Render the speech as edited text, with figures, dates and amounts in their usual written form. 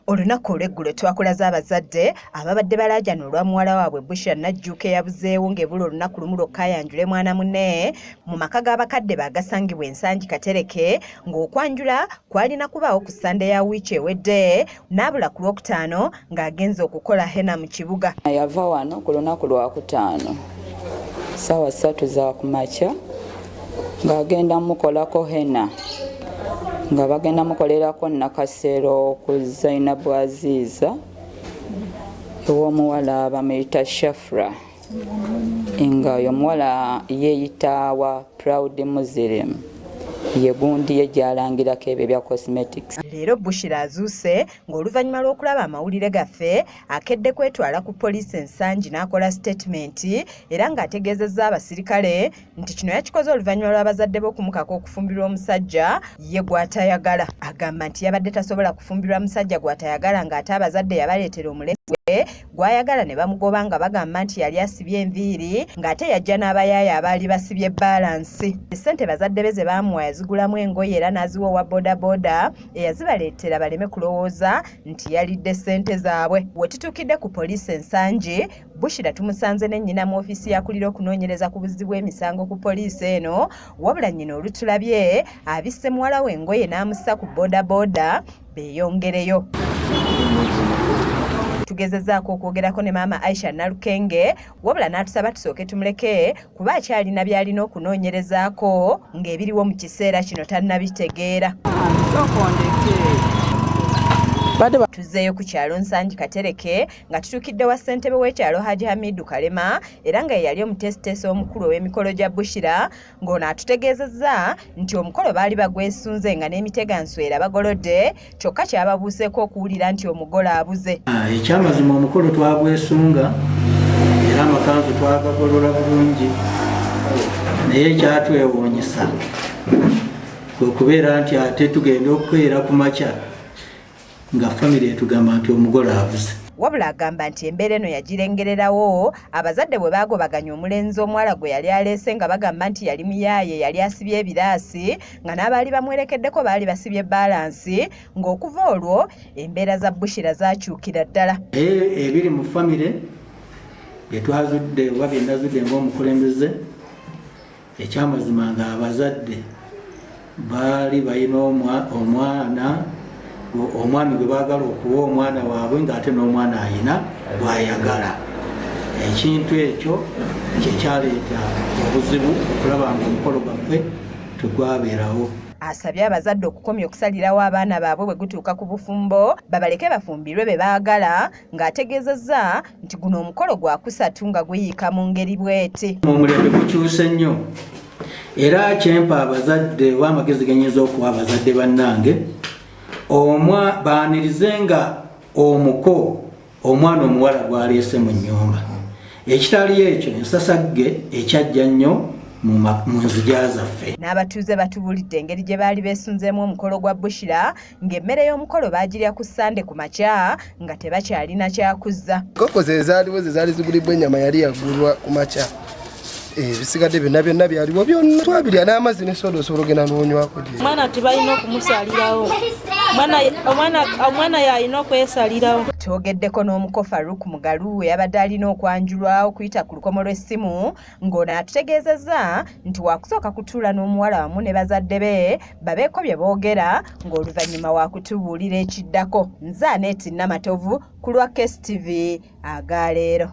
Olunaku olw'eggulo twakulaza abazadde ababadde balaajana olwa muwala waabwe Bushra Najjuuka eyabuzeewo ng'ebula olunaku lumu lwokka ayanjule mwana munne mu maka g'abakadde bagasangibwa ensangi Katereke ng'okwanjula kwalina kubaawo ku Sande ya wiiki ewedde n'abula ku Lwokutaano ng'agenze okukola henna mu kibuga. Yava wano ku lunaku Lwakutaano ssaawa 3 za kumakya ng'agenda mukolako henna nga bagenda mukolerako Nakasero ku Zainabu Aziza ew'omuwala bamuyita Shafra nga oyo omuwala yeeyita wa Proud Muslim ye gundi ye gy'alangirako ebyo bya cosmetics. Leero Bushra azuuse ng'oluvannyuma lw'okulaba amawulire gaffe akedde kwetwala ku poliisi ensangi n'akola statement era ng'ategeezezza abasirikale nti kino yakikoze oluvannyuma lw'abazadde b'okumukako okufumbirwa omusajja ye Gwatayagala. Agamba nti yabadde tasobola kufumbirwa musajja Gwatayagala ng'ate abazadde yabaleetera omulembe gw'ayagala ne bamugoba nga bagamba nti yali asibye enviiri ng'ate yajja n'abayaaya abaali basibye balansi. Ssente bazadde be ze baamuwa yazigulamu engoye era n'aziwa owa bodaboda eyazibaleetera baleme kulowooza nti yalidde ssente zaabwe. We tutuukidde ku poliisi ensangi, Bushra tumusanze ne nnyina mu ofiisi yakulira okunoonyereza ku buzzi bw'emisango ku poliisi eno, wabula nnyina olutulabye abisse muwala we engoye n'amussa ku bodaboda beeyongereyo. Tugezezzaako okwogerako ne maama Aisha Nalukenge wabula n'atusaba tusooke tumuleke kuba akyalina by'alina okunoonyerezaako ng'ebiriwo mu kiseera kino tannabitegeera. Tuzzeeyo ku kyalo Nsangi Katereke nga tutuukidde wa ssentebe w'ekyalo Haji Hamidu Kalema era nga ye yali omutesiteesi omukulu ow'emikolo gya Bushra ng'ono atutegeezezza nti omukolo baali bagwesunze nga n'emitega nswera bagolodde kyokka kyababuuseeko okuwulira nti omugole abuze. Ekyamazima omukolo twagwesunga era amakanzu twagagolola bulungi naye kyatwewuunyisa okubeera nti ate tugenda okukeera ku makya nga famire etugamba nti omugole abuze. Wabula agamba nti embeera eno yagirengererawo abazadde bwe baagobaganya omulenzi omuwala gwe yali aleese nga bagamba nti yali muyaaye yali asibye ebiraasi nga n'abaali bamwerekeddeko baali basibye balansi ng'okuva olwo embeera za Bushra zaakyukira ddala. Ebiri mu famire bye twazudde oba bye nazudde ng'omukulembeze ekyamazima nga abazadde baali balina omwana omwami gwe baagala okuwa omwana waabwe ng'ate n'omwana ayina bw'ayagala. Ekintu ekyo kyekyaleeta obuzibu okulaba nga omukolo gwaffe tegwabeerawo. Asabye abazadde okukomya okusalirawo abaana baabwe bwe gutuuka ku bufumbo babaleke bafumbirwe be baagala ng'ategeezezza nti guno omukolo gwa kusatu nga guyiika mu ngeri bw'eti. Omulembe gukyuse nnyo era kyempa abazadde w'amagezi genyinza okuwa abazadde bannange baanirize nga omuko omwana omuwala gwaleese mu nnyumba. Ekitali ekyo ensasagge ekyajja nnyo mu nzija zaffe. N'abatuuze batubuulidde engeri gye baali beesunzeemu omukolo gwa Bushra ng'emmere y'omukolo baagirya ku Sande ku makya nga tebakyalina kyakuzza. Enkoko ze zaaliwo ze zaali zigulibwa ennyama yali yagulwa ku makya. Ebisigadde byonna byaliwo byonna twabirya n'amazzi ne soda osobola ogenda n'onywako. Omwana tebalina okumusalirawo. Omwana yalina okwesalirawo. Twogeddeko n'omuko Farouk Mugalu eyabadde alina okwanjulwa okuyita ku lukomo lw'essimu ng'ono atutegeezezza nti waakusooka kutuula n'omuwala wamu ne bazadde be babeeko bye boogera ng'oluvannyuma waakutubuulira ekiddako. Nze Aneeti Namatovu ku Lwaki TV aga leero.